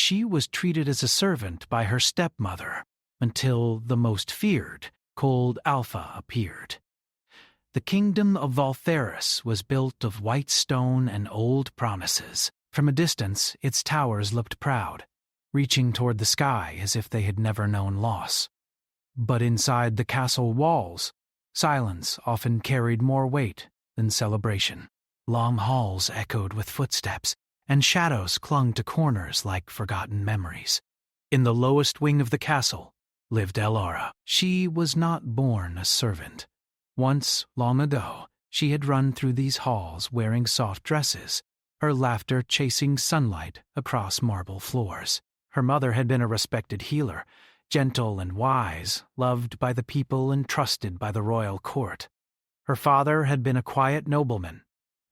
she was treated as a servant by her stepmother until the most feared, Cold Alpha, appeared. The kingdom of Valtheris was built of white stone and old promises. From a distance, its towers looked proud, reaching toward the sky as if they had never known loss. But inside the castle walls, silence often carried more weight than celebration. Long halls echoed with footsteps, and shadows clung to corners like forgotten memories. In the lowest wing of the castle lived Elara. She was not born a servant. Once, long ago, she had run through these halls wearing soft dresses, her laughter chasing sunlight across marble floors. Her mother had been a respected healer, gentle and wise, loved by the people and trusted by the royal court. Her father had been a quiet nobleman,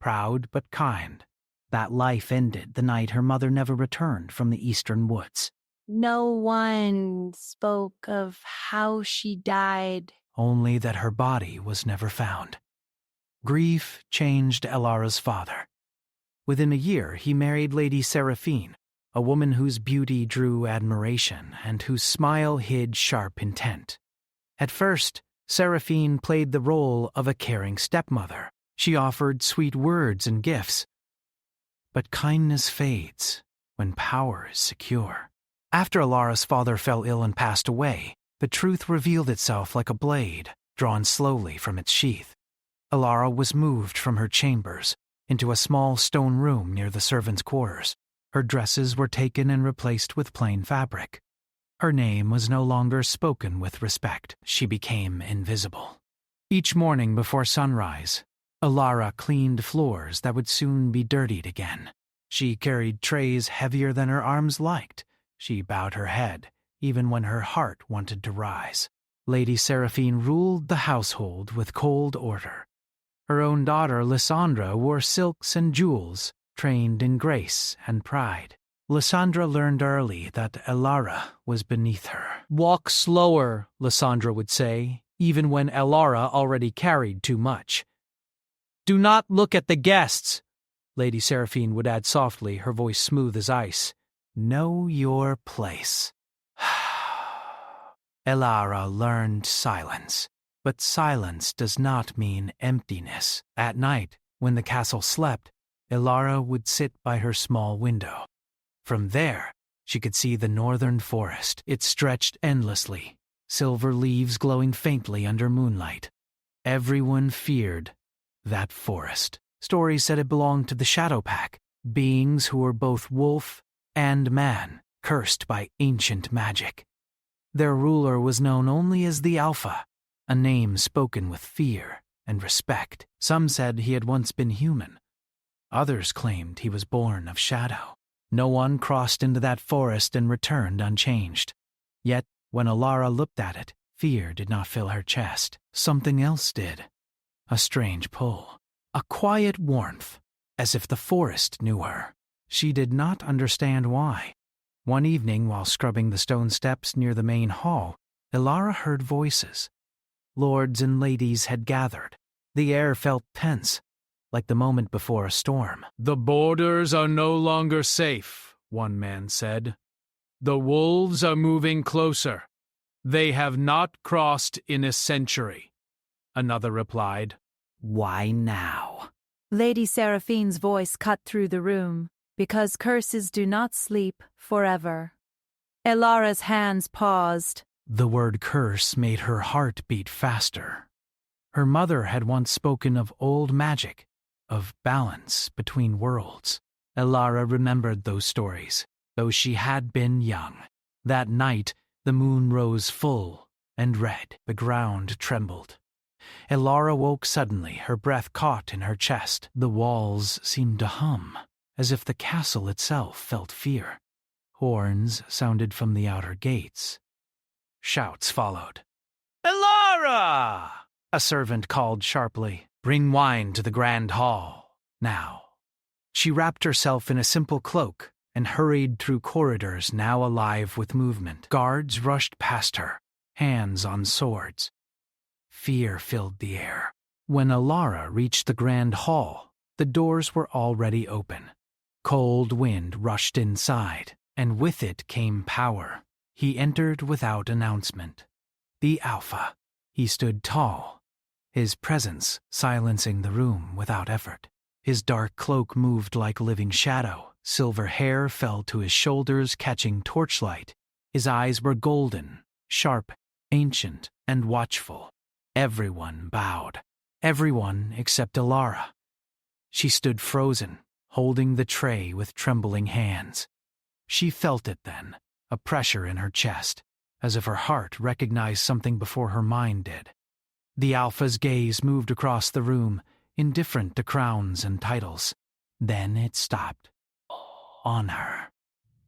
proud but kind. That life ended the night her mother never returned from the eastern woods. No one spoke of how she died. Only that her body was never found. Grief changed Elara's father. Within a year, he married Lady Seraphine, a woman whose beauty drew admiration and whose smile hid sharp intent. At first, Seraphine played the role of a caring stepmother. She offered sweet words and gifts. But kindness fades when power is secure. After Elara's father fell ill and passed away, the truth revealed itself like a blade, drawn slowly from its sheath. Elara was moved from her chambers into a small stone room near the servants' quarters. Her dresses were taken and replaced with plain fabric. Her name was no longer spoken with respect. She became invisible. Each morning before sunrise, Elara cleaned floors that would soon be dirtied again. She carried trays heavier than her arms liked. She bowed her head, even when her heart wanted to rise. Lady Seraphine ruled the household with cold order. Her own daughter, Lysandra, wore silks and jewels, trained in grace and pride. Lysandra learned early that Elara was beneath her. "Walk slower," Lysandra would say, even when Elara already carried too much. "Do not look at the guests," Lady Seraphine would add softly, her voice smooth as ice. "Know your place." Elara learned silence, but silence does not mean emptiness. At night, when the castle slept, Elara would sit by her small window. From there, she could see the northern forest. It stretched endlessly, silver leaves glowing faintly under moonlight. Everyone feared that forest. Stories said it belonged to the Shadow Pack, beings who were both wolf and man, cursed by ancient magic. Their ruler was known only as the Alpha, a name spoken with fear and respect. Some said he had once been human. Others claimed he was born of shadow. No one crossed into that forest and returned unchanged. Yet, when Elara looked at it, fear did not fill her chest. Something else did. A strange pull. A quiet warmth, as if the forest knew her. She did not understand why. One evening, while scrubbing the stone steps near the main hall, Elara heard voices. Lords and ladies had gathered. The air felt tense, like the moment before a storm. "The borders are no longer safe," one man said. "The wolves are moving closer. They have not crossed in a century." Another replied, "Why now?" Lady Seraphine's voice cut through the room, because curses do not sleep forever. Elara's hands paused. The word curse made her heart beat faster. Her mother had once spoken of old magic, of balance between worlds. Elara remembered those stories, though she had been young. That night, the moon rose full and red. The ground trembled. Elara woke suddenly, her breath caught in her chest. The walls seemed to hum, as if the castle itself felt fear. Horns sounded from the outer gates. Shouts followed. "Elara!" a servant called sharply. "Bring wine to the grand hall, now." She wrapped herself in a simple cloak and hurried through corridors now alive with movement. Guards rushed past her, hands on swords. Fear filled the air. When Elara reached the grand hall, the doors were already open. Cold wind rushed inside, and with it came power. He entered without announcement. The Alpha. He stood tall, his presence silencing the room without effort. His dark cloak moved like living shadow. Silver hair fell to his shoulders, catching torchlight. His eyes were golden, sharp, ancient, and watchful. Everyone bowed. Everyone except Elara. She stood frozen, holding the tray with trembling hands. She felt it then, a pressure in her chest, as if her heart recognized something before her mind did. The Alpha's gaze moved across the room, indifferent to crowns and titles. Then it stopped. On her.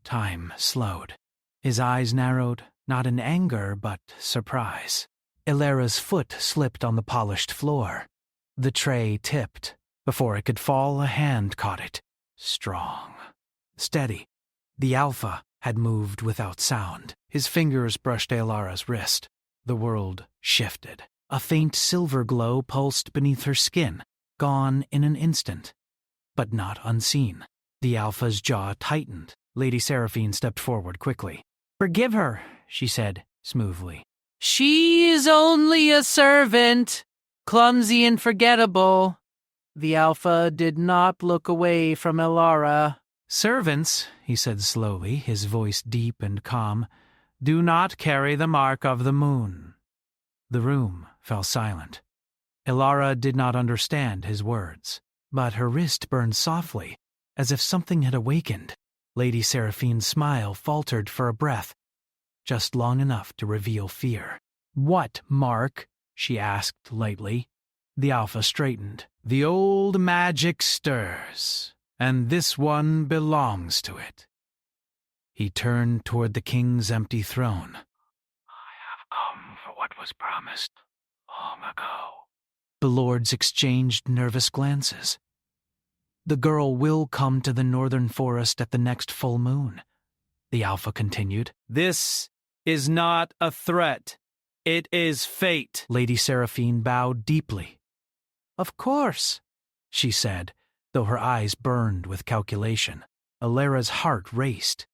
Time slowed. His eyes narrowed, not in anger but surprise. Elara's foot slipped on the polished floor. The tray tipped. Before it could fall, a hand caught it. Strong. Steady. The Alpha had moved without sound. His fingers brushed Elara's wrist. The world shifted. A faint silver glow pulsed beneath her skin, gone in an instant, but not unseen. The Alpha's jaw tightened. Lady Seraphine stepped forward quickly. "Forgive her," she said smoothly. "She is only a servant, clumsy and forgettable." The Alpha did not look away from Elara. "Servants," he said slowly, his voice deep and calm, "do not carry the mark of the moon." The room fell silent. Elara did not understand his words, but her wrist burned softly, as if something had awakened. Lady Seraphine's smile faltered for a breath, just long enough to reveal fear. "What mark?" she asked lightly. The Alpha straightened. "The old magic stirs, and this one belongs to it." He turned toward the king's empty throne. "I have come for what was promised long ago." The lords exchanged nervous glances. "The girl will come to the northern forest at the next full moon," the Alpha continued. "This is not a threat. It is fate." Lady Seraphine bowed deeply. "Of course," she said, though her eyes burned with calculation. Elara's heart raced.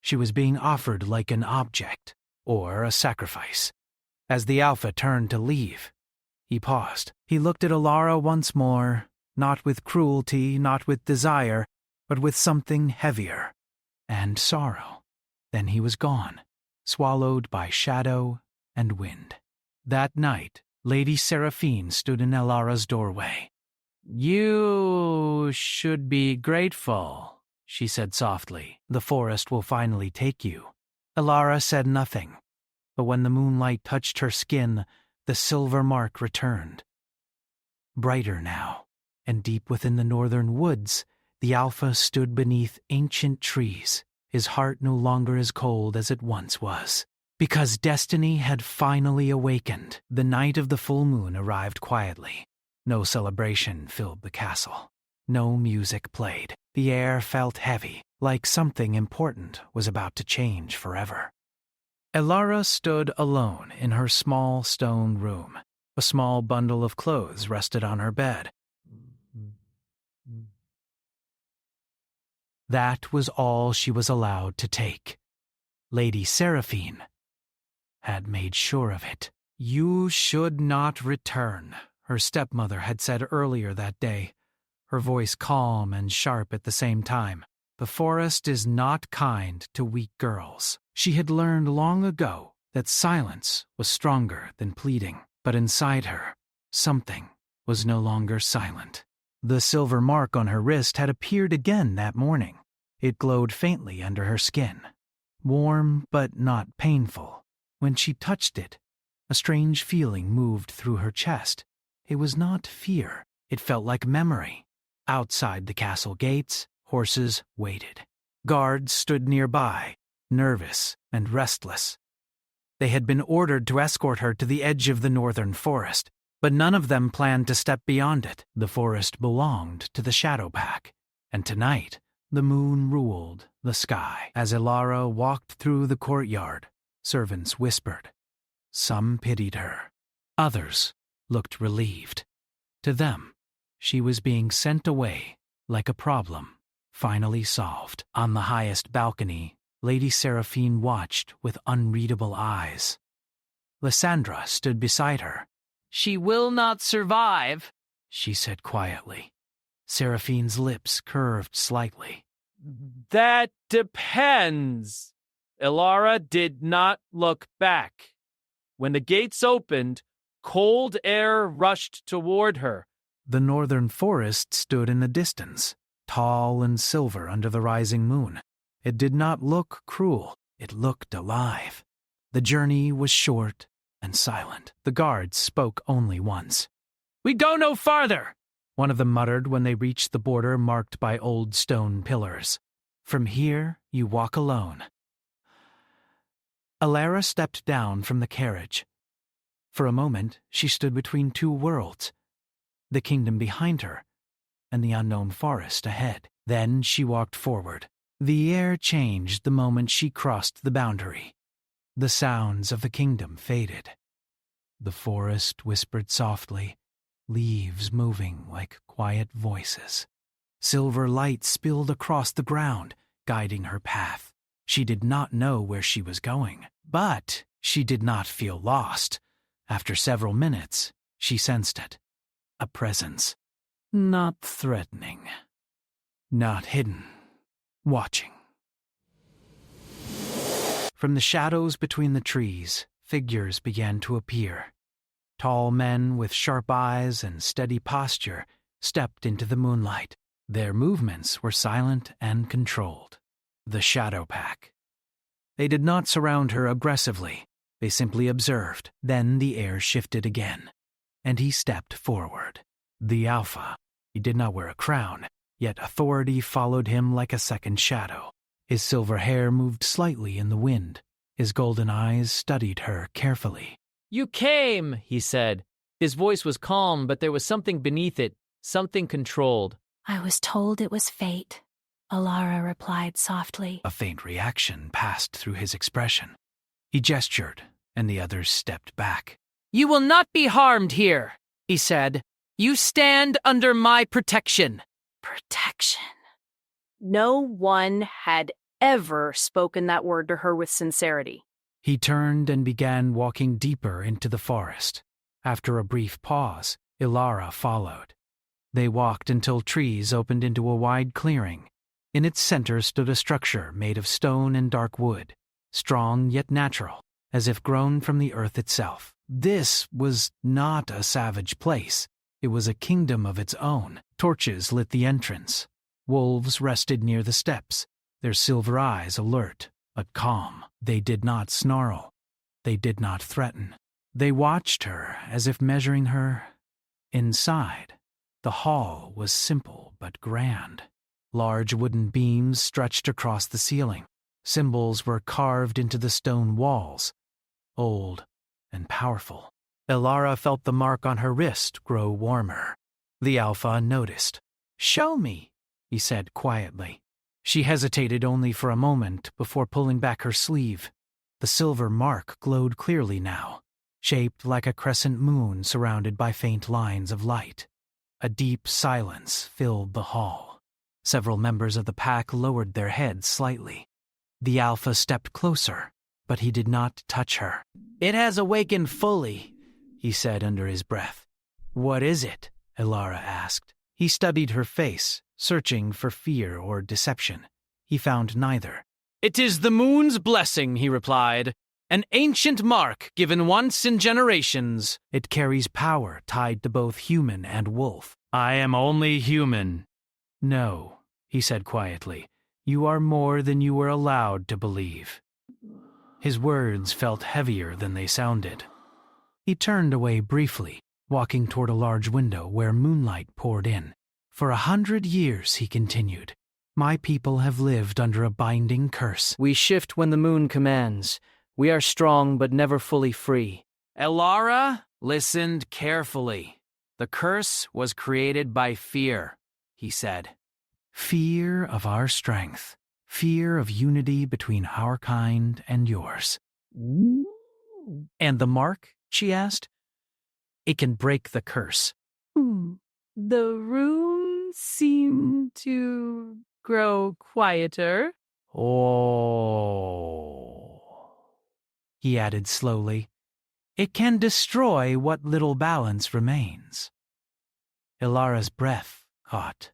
She was being offered like an object, or a sacrifice. As the Alpha turned to leave, he paused. He looked at Elara once more, not with cruelty, not with desire, but with something heavier, and sorrow. Then he was gone, swallowed by shadow and wind. That night, Lady Seraphine stood in Elara's doorway. "You should be grateful," she said softly. "The forest will finally take you." Elara said nothing, but when the moonlight touched her skin, the silver mark returned. Brighter now, and deep within the northern woods, the Alpha stood beneath ancient trees, his heart no longer as cold as it once was. Because destiny had finally awakened, the night of the full moon arrived quietly. No celebration filled the castle. No music played. The air felt heavy, like something important was about to change forever. Elara stood alone in her small stone room. A small bundle of clothes rested on her bed. That was all she was allowed to take. Lady Seraphine had made sure of it. "You should not return," her stepmother had said earlier that day, her voice calm and sharp at the same time. "The forest is not kind to weak girls." She had learned long ago that silence was stronger than pleading, but inside her, something was no longer silent. The silver mark on her wrist had appeared again that morning. It glowed faintly under her skin, warm but not painful. When she touched it, a strange feeling moved through her chest. It was not fear. It felt like memory. Outside the castle gates, horses waited. Guards stood nearby, nervous and restless. They had been ordered to escort her to the edge of the northern forest, but none of them planned to step beyond it. The forest belonged to the Shadow Pack, and tonight the moon ruled the sky. As Elara walked through the courtyard, servants whispered. Some pitied her. Others looked relieved. To them, she was being sent away like a problem finally solved. On the highest balcony, Lady Seraphine watched with unreadable eyes. Lysandra stood beside her. "She will not survive," she said quietly. Seraphine's lips curved slightly. "That depends." Elara did not look back. When the gates opened, cold air rushed toward her. The northern forest stood in the distance, tall and silver under the rising moon. It did not look cruel. It looked alive. The journey was short and silent. The guards spoke only once. "We go no farther," one of them muttered when they reached the border marked by old stone pillars. "From here, you walk alone." Elara stepped down from the carriage. For a moment, she stood between two worlds, the kingdom behind her and the unknown forest ahead. Then she walked forward. The air changed the moment she crossed the boundary. The sounds of the kingdom faded. The forest whispered softly, leaves moving like quiet voices. Silver light spilled across the ground, guiding her path. She did not know where she was going, but she did not feel lost. After several minutes, she sensed it. A presence. Not threatening. Not hidden. Watching. From the shadows between the trees, figures began to appear. Tall men with sharp eyes and steady posture stepped into the moonlight. Their movements were silent and controlled. The Shadow Pack. They did not surround her aggressively. They simply observed. Then the air shifted again, and he stepped forward. The Alpha. He did not wear a crown, yet authority followed him like a second shadow. His silver hair moved slightly in the wind. His golden eyes studied her carefully. "You came," he said. His voice was calm, but there was something beneath it, something controlled. "I was told it was fate," Elara replied softly. A faint reaction passed through his expression. He gestured, and the others stepped back. "You will not be harmed here," he said. "You stand under my protection." Protection. No one had ever spoken that word to her with sincerity. He turned and began walking deeper into the forest. After a brief pause, Elara followed. They walked until trees opened into a wide clearing. In its center stood a structure made of stone and dark wood, strong yet natural, as if grown from the earth itself. This was not a savage place. It was a kingdom of its own. Torches lit the entrance. Wolves rested near the steps, their silver eyes alert but calm. They did not snarl. They did not threaten. They watched her as if measuring her. Inside, the hall was simple but grand. Large wooden beams stretched across the ceiling. Symbols were carved into the stone walls, old and powerful. Elara felt the mark on her wrist grow warmer. The Alpha noticed. "Show me," he said quietly. She hesitated only for a moment before pulling back her sleeve. The silver mark glowed clearly now, shaped like a crescent moon surrounded by faint lines of light. A deep silence filled the hall. Several members of the pack lowered their heads slightly. The Alpha stepped closer, but he did not touch her. "It has awakened fully," he said under his breath. "What is it?" Elara asked. He studied her face, searching for fear or deception. He found neither. "It is the moon's blessing," he replied. "An ancient mark given once in generations." "It carries power tied to both human and wolf." "I am only human." "No," he said quietly. "You are more than you were allowed to believe." His words felt heavier than they sounded. He turned away briefly, walking toward a large window where moonlight poured in. "For 100 years," he continued, "my people have lived under a binding curse." "We shift when the moon commands. We are strong but never fully free." Elara listened carefully. "The curse was created by fear," he said. "Fear of our strength. Fear of unity between our kind and yours." "And the mark?" she asked. "It can break the curse." The runes seem to grow quieter." Oh, he added slowly. It can destroy what little balance remains. Ilara's breath caught.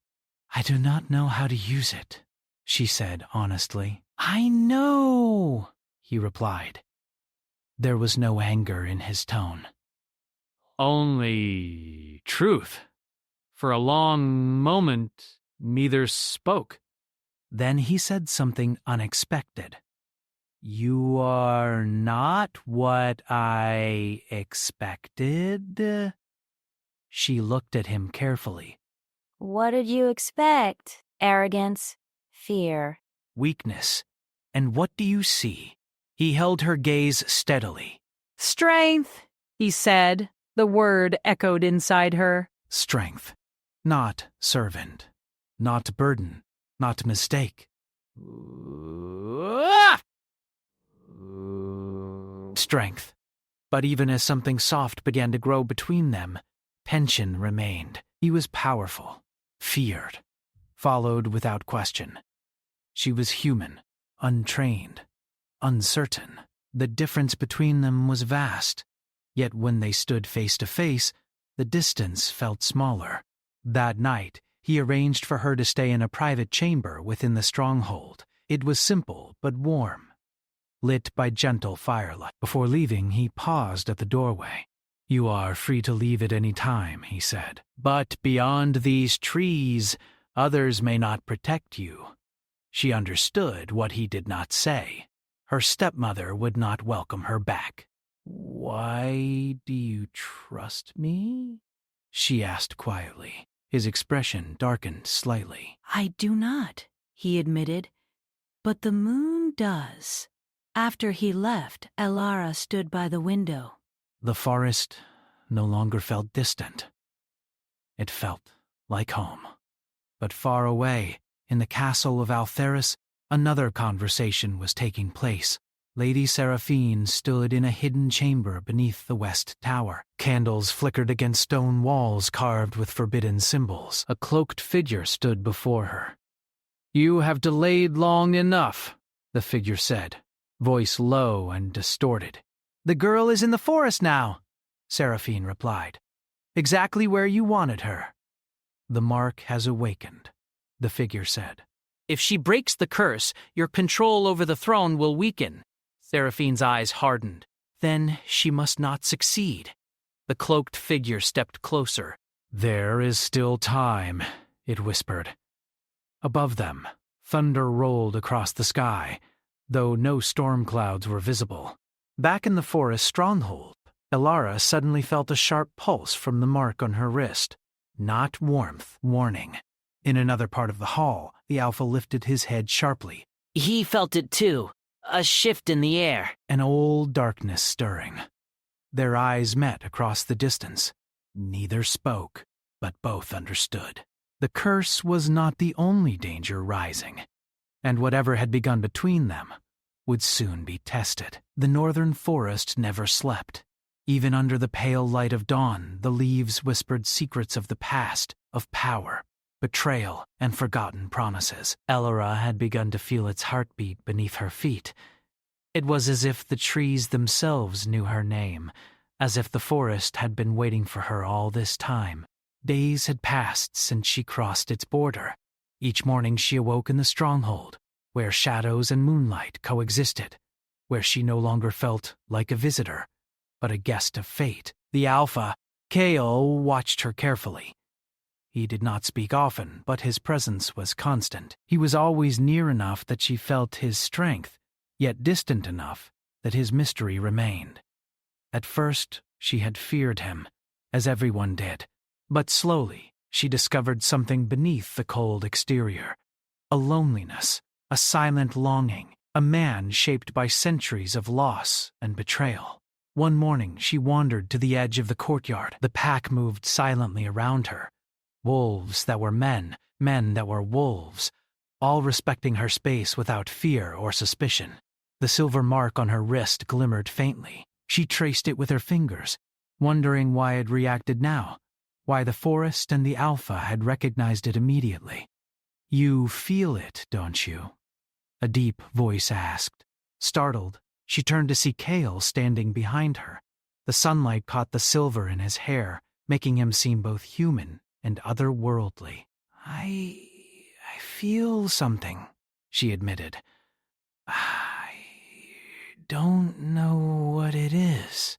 I do not know how to use it, she said honestly. I know, he replied. There was no anger in his tone. Only truth. For a long moment, neither spoke. Then he said something unexpected. You are not what I expected? She looked at him carefully. What did you expect? Arrogance, fear. Weakness. And what do you see? He held her gaze steadily. Strength, he said. The word echoed inside her. Strength. Not servant. Not burden. Not mistake. Strength. But even as something soft began to grow between them, tension remained. He was powerful, feared, followed without question. She was human, untrained, uncertain. The difference between them was vast, yet when they stood face to face, the distance felt smaller. That night, he arranged for her to stay in a private chamber within the stronghold. It was simple but warm, lit by gentle firelight. Before leaving, he paused at the doorway. You are free to leave at any time, he said. But beyond these trees, others may not protect you. She understood what he did not say. Her stepmother would not welcome her back. Why do you trust me? She asked quietly. His expression darkened slightly. I do not, he admitted. But the moon does. After he left, Elara stood by the window. The forest no longer felt distant. It felt like home. But far away, in the castle of Altheris, another conversation was taking place. Lady Seraphine stood in a hidden chamber beneath the west tower. Candles flickered against stone walls carved with forbidden symbols. A cloaked figure stood before her. You have delayed long enough, the figure said, voice low and distorted. The girl is in the forest now, Seraphine replied. Exactly where you wanted her. The mark has awakened, the figure said. If she breaks the curse, your control over the throne will weaken. Seraphine's eyes hardened. Then she must not succeed. The cloaked figure stepped closer. There is still time, it whispered. Above them, thunder rolled across the sky, though no storm clouds were visible. Back in the forest stronghold, Elara suddenly felt a sharp pulse from the mark on her wrist. Not warmth, warning. In another part of the hall, the Alpha lifted his head sharply. He felt it too. A shift in the air. An old darkness stirring. Their eyes met across the distance. Neither spoke, but both understood. The curse was not the only danger rising, and whatever had begun between them would soon be tested. The northern forest never slept. Even under the pale light of dawn, the leaves whispered secrets of the past, of power, betrayal, and forgotten promises. Elara had begun to feel its heartbeat beneath her feet. It was as if the trees themselves knew her name, as if the forest had been waiting for her all this time. Days had passed since she crossed its border. Each morning she awoke in the stronghold, where shadows and moonlight coexisted, where she no longer felt like a visitor, but a guest of fate. The Alpha, Kale, watched her carefully. He did not speak often, but his presence was constant. He was always near enough that she felt his strength, yet distant enough that his mystery remained. At first, she had feared him, as everyone did, but slowly she discovered something beneath the cold exterior. A loneliness, a silent longing, a man shaped by centuries of loss and betrayal. One morning, she wandered to the edge of the courtyard. The pack moved silently around her. Wolves that were men, men that were wolves, all respecting her space without fear or suspicion. The silver mark on her wrist glimmered faintly. She traced it with her fingers, wondering why it reacted now, why the forest and the Alpha had recognized it immediately. You feel it, don't you? a deep voice asked. Startled, she turned to see Kale standing behind her. The sunlight caught the silver in his hair, making him seem both human and otherworldly. I feel something, she admitted. I don't know what it is.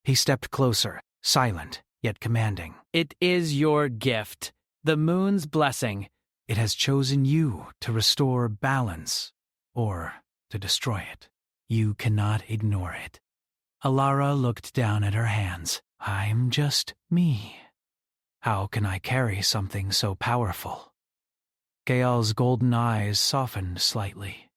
He stepped closer, silent, yet commanding. It is your gift, the moon's blessing. It has chosen you to restore balance, or to destroy it. You cannot ignore it. Alara looked down at her hands. I'm just me. How can I carry something so powerful? Gael's golden eyes softened slightly.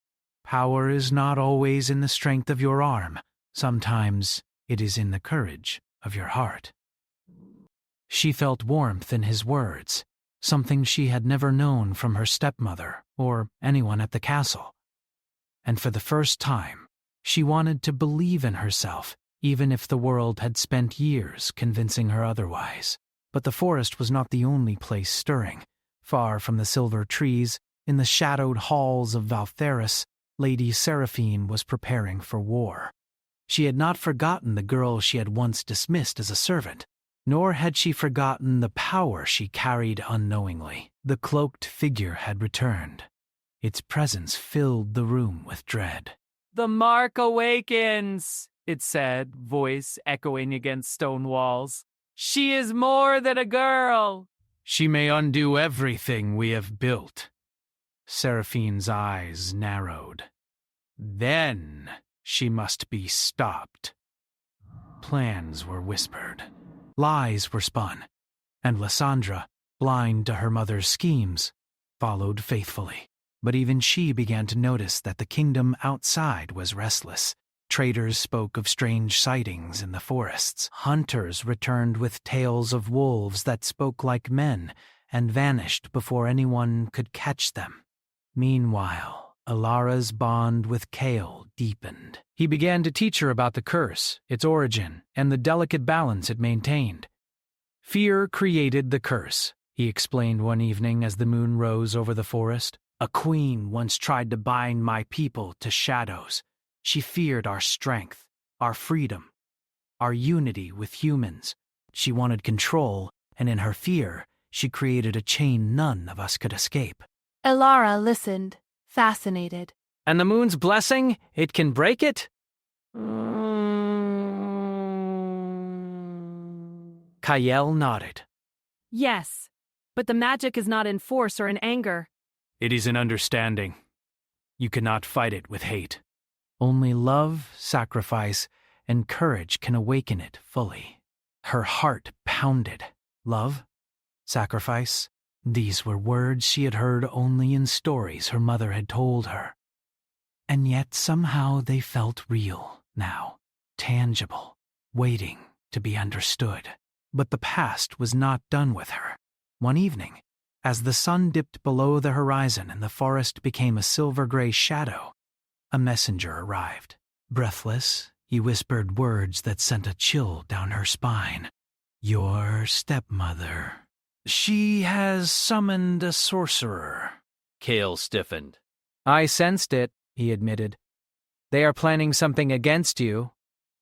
Power is not always in the strength of your arm. Sometimes it is in the courage of your heart. She felt warmth in his words, something she had never known from her stepmother or anyone at the castle. And for the first time, she wanted to believe in herself, even if the world had spent years convincing her otherwise. But the forest was not the only place stirring. Far from the silver trees, in the shadowed halls of Valtheris, Lady Seraphine was preparing for war. She had not forgotten the girl she had once dismissed as a servant, nor had she forgotten the power she carried unknowingly. The cloaked figure had returned. Its presence filled the room with dread. The mark awakens, it said, voice echoing against stone walls. She is more than a girl. She may undo everything we have built. Seraphine's eyes narrowed. Then she must be stopped. Plans were whispered. Lies were spun. And Lysandra, blind to her mother's schemes, followed faithfully. But even she began to notice that the kingdom outside was restless. Traders spoke of strange sightings in the forests. Hunters returned with tales of wolves that spoke like men and vanished before anyone could catch them. Meanwhile, Alara's bond with Kale deepened. He began to teach her about the curse, its origin, and the delicate balance it maintained. Fear created the curse, he explained one evening as the moon rose over the forest. A queen once tried to bind my people to shadows. She feared our strength, our freedom, our unity with humans. She wanted control, and in her fear, she created a chain none of us could escape. Alara listened, fascinated. And the moon's blessing, it can break it? Kyle nodded. Yes, but the magic is not in force or in anger. It is an understanding. You cannot fight it with hate. Only love, sacrifice, and courage can awaken it fully. Her heart pounded. Love? Sacrifice? These were words she had heard only in stories her mother had told her. And yet somehow they felt real now, tangible, waiting to be understood. But the past was not done with her. One evening, as the sun dipped below the horizon and the forest became a silver-gray shadow, a messenger arrived. Breathless, he whispered words that sent a chill down her spine. Your stepmother. She has summoned a sorcerer. Kale stiffened. I sensed it, he admitted. They are planning something against you.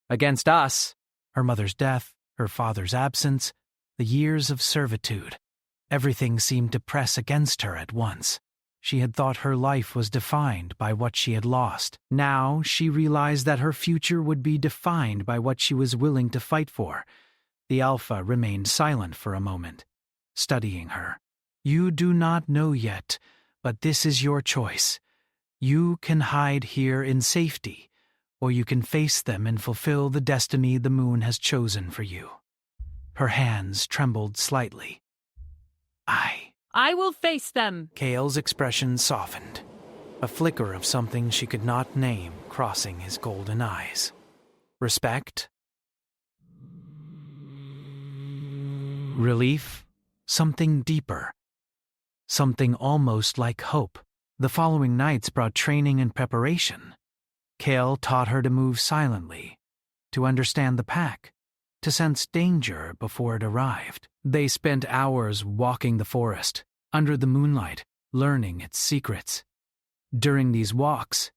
Against us. Her mother's death, her father's absence, the years of servitude. Everything seemed to press against her at once. She had thought her life was defined by what she had lost. Now she realized that her future would be defined by what she was willing to fight for. The Alpha remained silent for a moment, studying her. You do not know yet, but this is your choice. You can hide here in safety, or you can face them and fulfill the destiny the moon has chosen for you. Her hands trembled slightly. I will face them. Kale's expression softened, a flicker of something she could not name crossing his golden eyes. Respect? Relief? Something deeper. Something almost like hope. The following nights brought training and preparation. Kale taught her to move silently, to understand the pack, to sense danger before it arrived. They spent hours walking the forest, under the moonlight, learning its secrets. During these walks,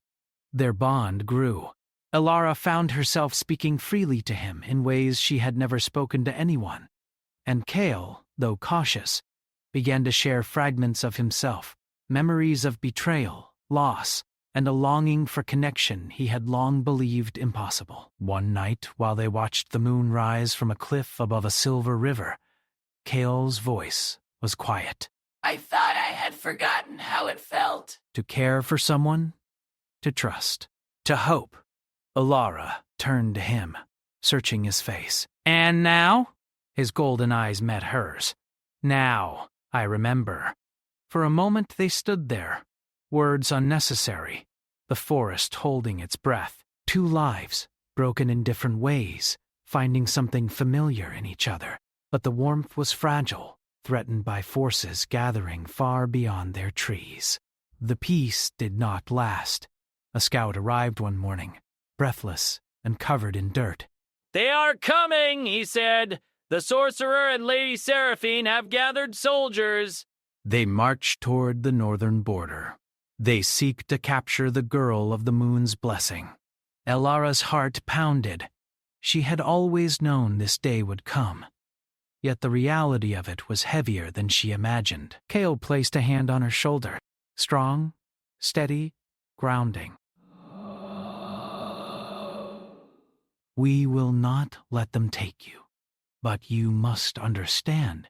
their bond grew. Elara found herself speaking freely to him in ways she had never spoken to anyone, and Kale, though cautious, began to share fragments of himself, memories of betrayal, loss, and a longing for connection he had long believed impossible. One night, while they watched the moon rise from a cliff above a silver river, Kale's voice was quiet. I thought I had forgotten how it felt. To care for someone, to trust, to hope. Elara turned to him, searching his face. And now? His golden eyes met hers. Now, I remember. For a moment they stood there, words unnecessary, the forest holding its breath. Two lives, broken in different ways, finding something familiar in each other. But the warmth was fragile, threatened by forces gathering far beyond their trees. The peace did not last. A scout arrived one morning, breathless and covered in dirt. They are coming, he said. The sorcerer and Lady Seraphine have gathered soldiers. They march toward the northern border. They seek to capture the girl of the moon's blessing. Elara's heart pounded. She had always known this day would come. Yet the reality of it was heavier than she imagined. Kale placed a hand on her shoulder. Strong, steady, grounding. We will not let them take you. But you must understand,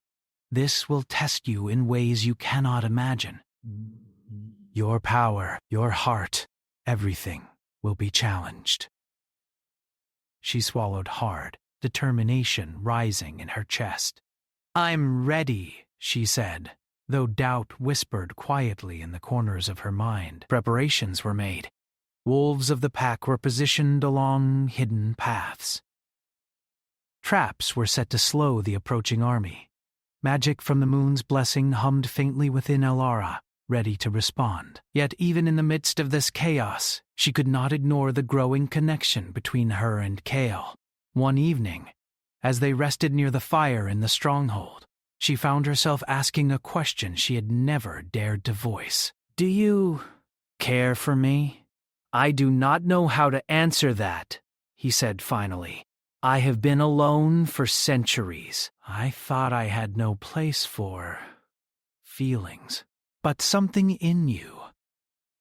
this will test you in ways you cannot imagine. Your power, your heart, everything will be challenged. She swallowed hard, determination rising in her chest. I'm ready, she said, though doubt whispered quietly in the corners of her mind. Preparations were made. Wolves of the pack were positioned along hidden paths. Traps were set to slow the approaching army. Magic from the moon's blessing hummed faintly within Elara, ready to respond. Yet even in the midst of this chaos, she could not ignore the growing connection between her and Kale. One evening, as they rested near the fire in the stronghold, she found herself asking a question she had never dared to voice. Do you care for me? I do not know how to answer that, he said finally. I have been alone for centuries. I thought I had no place for feelings. But something in you.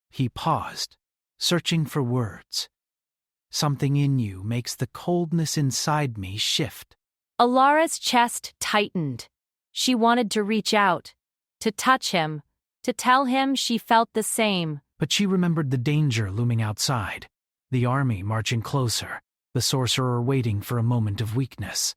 He paused, searching for words. Something in you makes the coldness inside me shift. Elara's chest tightened. She wanted to reach out, to touch him, to tell him she felt the same. But she remembered the danger looming outside, the army marching closer, the sorcerer waiting for a moment of weakness.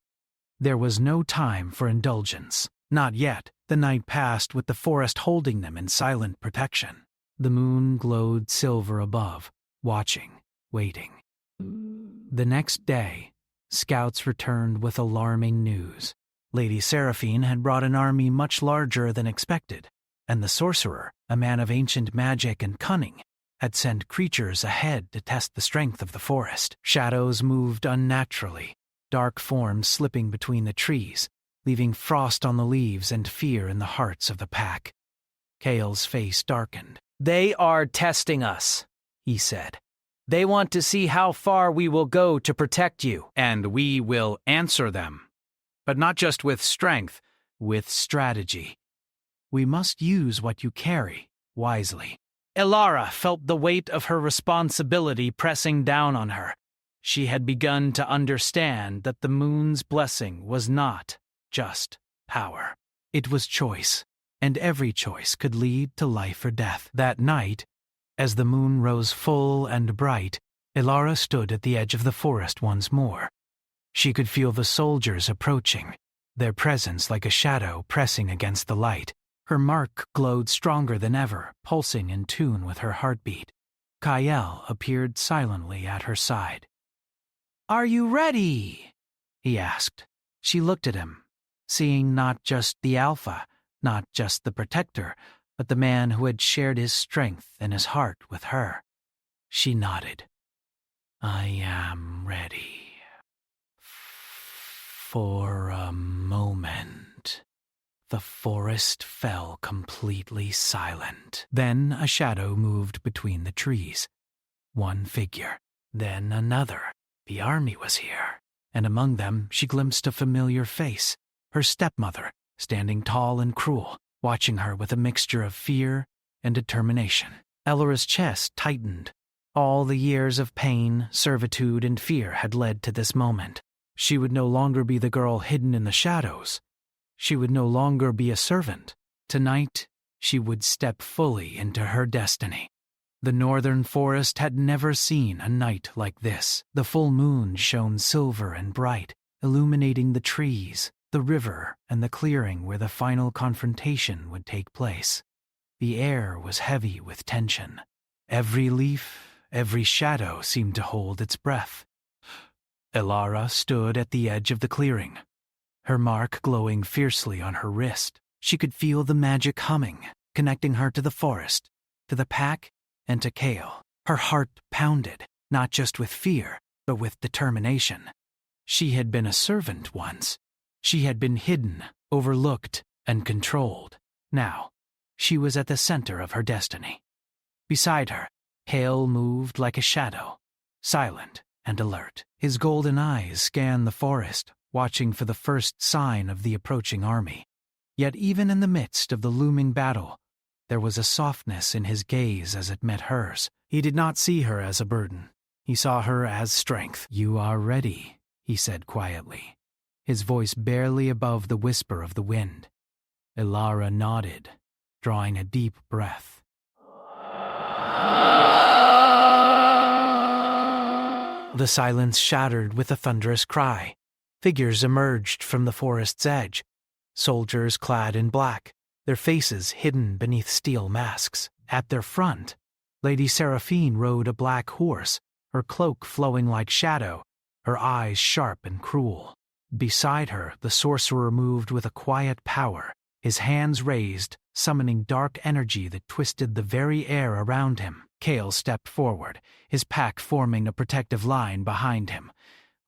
There was no time for indulgence. Not yet. The night passed with the forest holding them in silent protection. The moon glowed silver above, watching, waiting. The next day, scouts returned with alarming news. Lady Seraphine had brought an army much larger than expected, and the sorcerer, a man of ancient magic and cunning, had sent creatures ahead to test the strength of the forest. Shadows moved unnaturally, dark forms slipping between the trees, leaving frost on the leaves and fear in the hearts of the pack. Kale's face darkened. They are testing us, he said. They want to see how far we will go to protect you, and we will answer them. But not just with strength, with strategy. We must use what you carry wisely. Elara felt the weight of her responsibility pressing down on her. She had begun to understand that the moon's blessing was not just power. It was choice, and every choice could lead to life or death. That night, as the moon rose full and bright, Elara stood at the edge of the forest once more. She could feel the soldiers approaching, their presence like a shadow pressing against the light. Her mark glowed stronger than ever, pulsing in tune with her heartbeat. Kyle appeared silently at her side. "Are you ready?" he asked. She looked at him, seeing not just the Alpha, not just the protector, but the man who had shared his strength and his heart with her. She nodded. "I am ready. For a moment." the forest fell completely silent. Then a shadow moved between the trees. One figure, then another. The army was here, and among them she glimpsed a familiar face, her stepmother, standing tall and cruel, watching her with a mixture of fear and determination. Ellaura's chest tightened. All the years of pain, servitude, and fear had led to this moment. She would no longer be the girl hidden in the shadows. She would no longer be a servant. Tonight, she would step fully into her destiny. The northern forest had never seen a night like this. The full moon shone silver and bright, illuminating the trees, the river, and the clearing where the final confrontation would take place. The air was heavy with tension. Every leaf, every shadow seemed to hold its breath. Ellaura stood at the edge of the clearing, her mark glowing fiercely on her wrist. She could feel the magic humming, connecting her to the forest, to the pack, and to Kale. Her heart pounded, not just with fear, but with determination. She had been a servant once. She had been hidden, overlooked, and controlled. Now, she was at the center of her destiny. Beside her, Kale moved like a shadow, silent and alert. His golden eyes scanned the forest, watching for the first sign of the approaching army. Yet even in the midst of the looming battle, there was a softness in his gaze as it met hers. He did not see her as a burden. He saw her as strength. "You are ready," he said quietly, his voice barely above the whisper of the wind. Ellaura nodded, drawing a deep breath. The silence shattered with a thunderous cry. Figures emerged from the forest's edge, soldiers clad in black, their faces hidden beneath steel masks. At their front, Lady Seraphine rode a black horse, her cloak flowing like shadow, her eyes sharp and cruel. Beside her, the sorcerer moved with a quiet power, his hands raised, summoning dark energy that twisted the very air around him. Kale stepped forward, his pack forming a protective line behind him.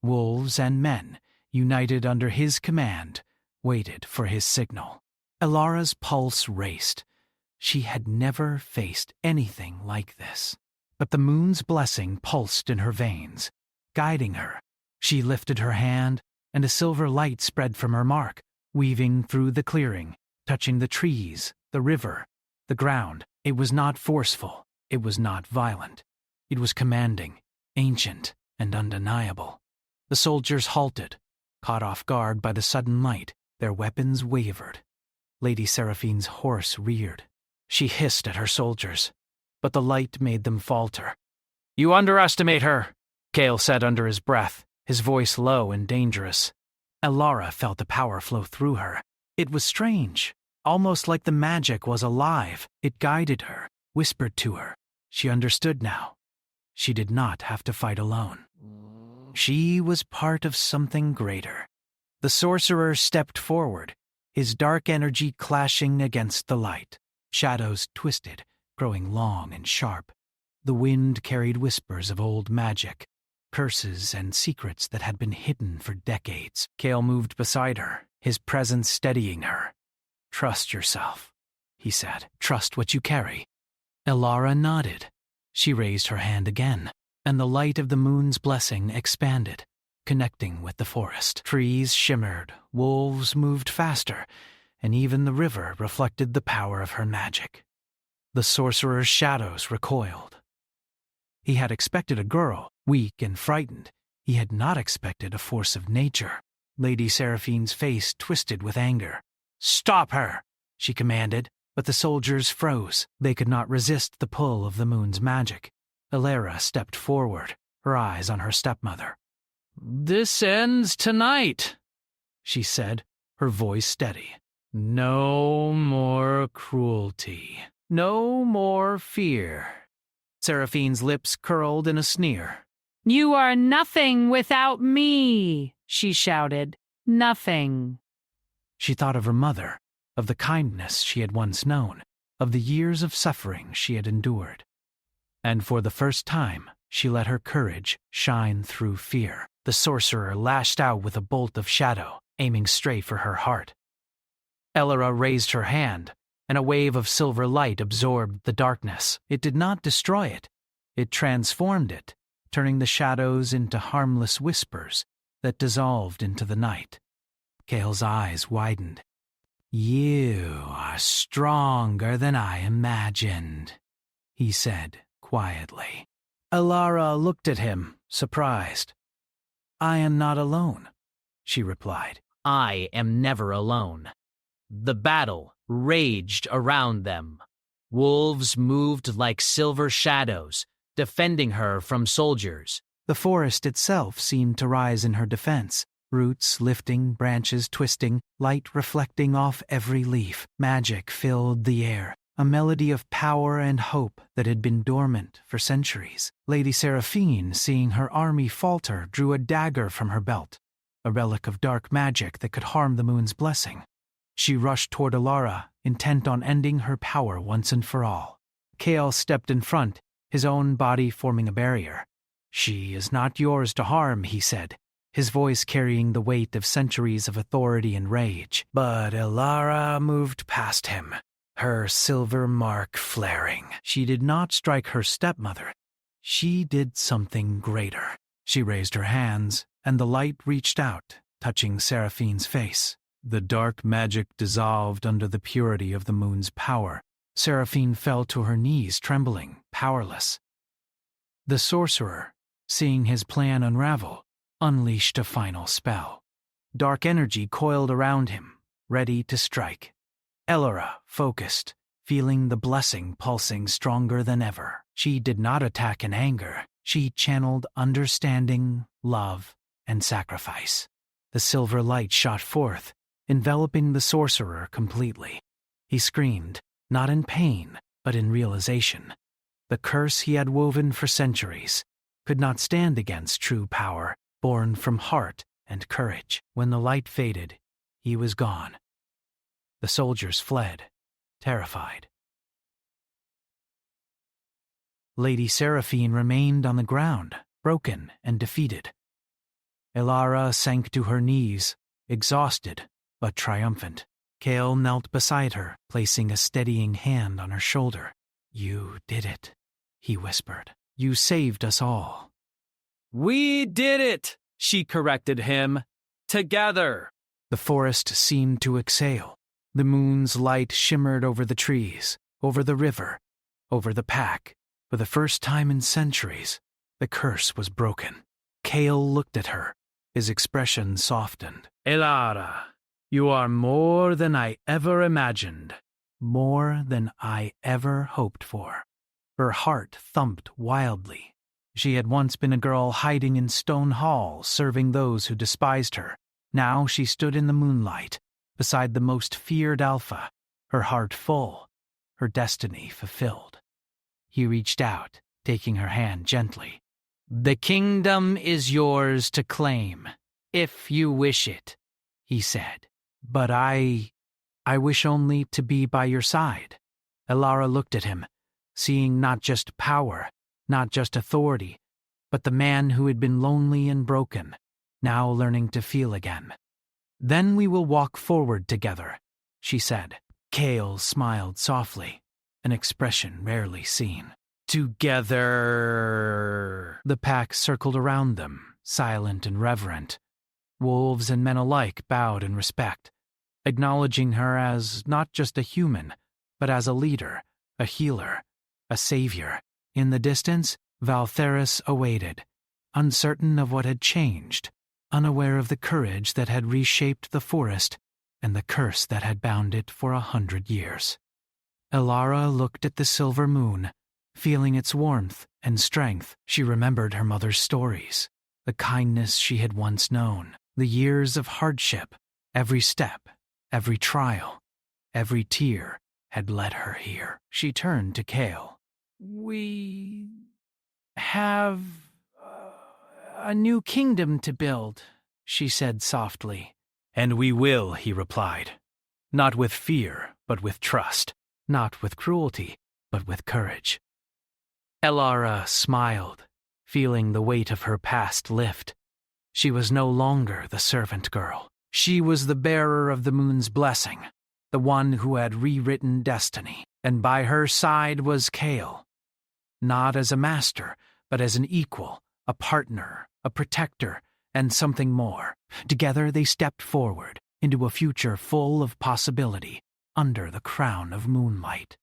Wolves and men, united under his command, waited for his signal. Ellaura's pulse raced. She had never faced anything like this. But the moon's blessing pulsed in her veins, guiding her. She lifted her hand, and a silver light spread from her mark, weaving through the clearing, touching the trees, the river, the ground. It was not forceful. It was not violent. It was commanding, ancient, and undeniable. The soldiers halted, caught off guard by the sudden light. Their weapons wavered. Lady Seraphine's horse reared. She hissed at her soldiers, but the light made them falter. "You underestimate her," Kale said under his breath, his voice low and dangerous. Ellaura felt the power flow through her. It was strange, almost like the magic was alive. It guided her, whispered to her. She understood now. She did not have to fight alone. She was part of something greater. The sorcerer stepped forward, his dark energy clashing against the light. Shadows twisted, growing long and sharp. The wind carried whispers of old magic, curses and secrets that had been hidden for decades. Kale moved beside her, his presence steadying her. "Trust yourself," he said. "Trust what you carry." Ellaura nodded. She raised her hand again, and the light of the moon's blessing expanded, connecting with the forest. Trees shimmered, wolves moved faster, and even the river reflected the power of her magic. The sorcerer's shadows recoiled. He had expected a girl, weak and frightened. He had not expected a force of nature. Lady Seraphine's face twisted with anger. "Stop her!" she commanded, but the soldiers froze. They could not resist the pull of the moon's magic. Ellaura stepped forward, her eyes on her stepmother. "This ends tonight," she said, her voice steady. "No more cruelty. No more fear." Seraphine's lips curled in a sneer. "You are nothing without me," she shouted. "Nothing." She thought of her mother, of the kindness she had once known, of the years of suffering she had endured. And for the first time, she let her courage shine through fear. The sorcerer lashed out with a bolt of shadow, aiming straight for her heart. Elara raised her hand, and a wave of silver light absorbed the darkness. It did not destroy it. It transformed it, turning the shadows into harmless whispers that dissolved into the night. Kale's eyes widened. "You are stronger than I imagined," he said quietly. Elara looked at him, surprised. "I am not alone," she replied. I am never alone. The battle raged around them. Wolves moved like silver shadows, defending her from soldiers. The forest itself seemed to rise in her defense, roots lifting, branches twisting, light reflecting off every leaf. Magic filled the air, a melody of power and hope that had been dormant for centuries. Lady Seraphine, seeing her army falter, drew a dagger from her belt, a relic of dark magic that could harm the moon's blessing. She rushed toward Elara, intent on ending her power once and for all. Kale stepped in front, his own body forming a barrier. "She is not yours to harm," he said, his voice carrying the weight of centuries of authority and rage. But Elara moved past him, her silver mark flaring. She did not strike her stepmother. She did something greater. She raised her hands, and the light reached out, touching Seraphine's face. The dark magic dissolved under the purity of the moon's power. Seraphine fell to her knees, trembling, powerless. The sorcerer, seeing his plan unravel, unleashed a final spell. Dark energy coiled around him, ready to strike. Elara focused, feeling the blessing pulsing stronger than ever. She did not attack in anger. She channeled understanding, love, and sacrifice. The silver light shot forth, enveloping the sorcerer completely. He screamed, not in pain, but in realization. The curse he had woven for centuries could not stand against true power, born from heart and courage. When the light faded, he was gone. The soldiers fled, terrified. Lady Seraphine remained on the ground, broken and defeated. Elara sank to her knees, exhausted but triumphant. Kale knelt beside her, placing a steadying hand on her shoulder. "You did it," he whispered. "You saved us all." "We did it," she corrected him. "Together." The forest seemed to exhale. The moon's light shimmered over the trees, over the river, over the pack. For the first time in centuries, the curse was broken. Kale looked at her, his expression softened. "Elara, you are more than I ever imagined, more than I ever hoped for." Her heart thumped wildly. She had once been a girl hiding in stone halls, serving those who despised her. Now she stood in the moonlight, beside the most feared alpha, her heart full, her destiny fulfilled. He reached out, taking her hand gently. "The kingdom is yours to claim, if you wish it," he said. "But I wish only to be by your side." Elara looked at him, seeing not just power, not just authority, but the man who had been lonely and broken, now learning to feel again. "Then we will walk forward together," she said. Kale smiled softly, an expression rarely seen. "Together." The pack circled around them, silent and reverent. Wolves and men alike bowed in respect, acknowledging her as not just a human, but as a leader, a healer, a savior. In the distance, Valtheris awaited, uncertain of what had changed, unaware of the courage that had reshaped the forest and the curse that had bound it for 100 years. Elara looked at the silver moon, feeling its warmth and strength. She remembered her mother's stories, the kindness she had once known, the years of hardship. Every step, every trial, every tear had led her here. She turned to Kale. "We have a new kingdom to build," she said softly. "And we will," he replied. "Not with fear, but with trust. Not with cruelty, but with courage." Elara smiled, feeling the weight of her past lift. She was no longer the servant girl. She was the bearer of the moon's blessing, the one who had rewritten destiny, and by her side was Kale. Not as a master, but as an equal, a partner, a protector, and something more. Together they stepped forward into a future full of possibility under the crown of moonlight.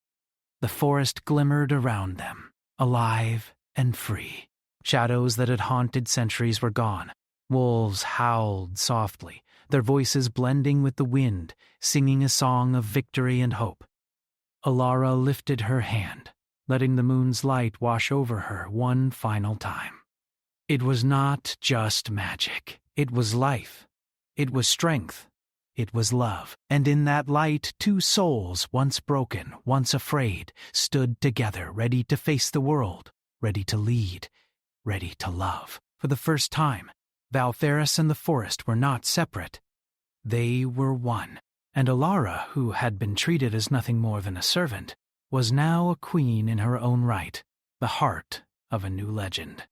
The forest glimmered around them, alive and free. Shadows that had haunted centuries were gone. Wolves howled softly, their voices blending with the wind, singing a song of victory and hope. Alara lifted her hand, letting the moon's light wash over her one final time. It was not just magic. It was life. It was strength. It was love. And in that light, two souls, once broken, once afraid, stood together, ready to face the world, ready to lead, ready to love. For the first time, Valferis and the forest were not separate. They were one. And Alara, who had been treated as nothing more than a servant, was now a queen in her own right, the heart of a new legend.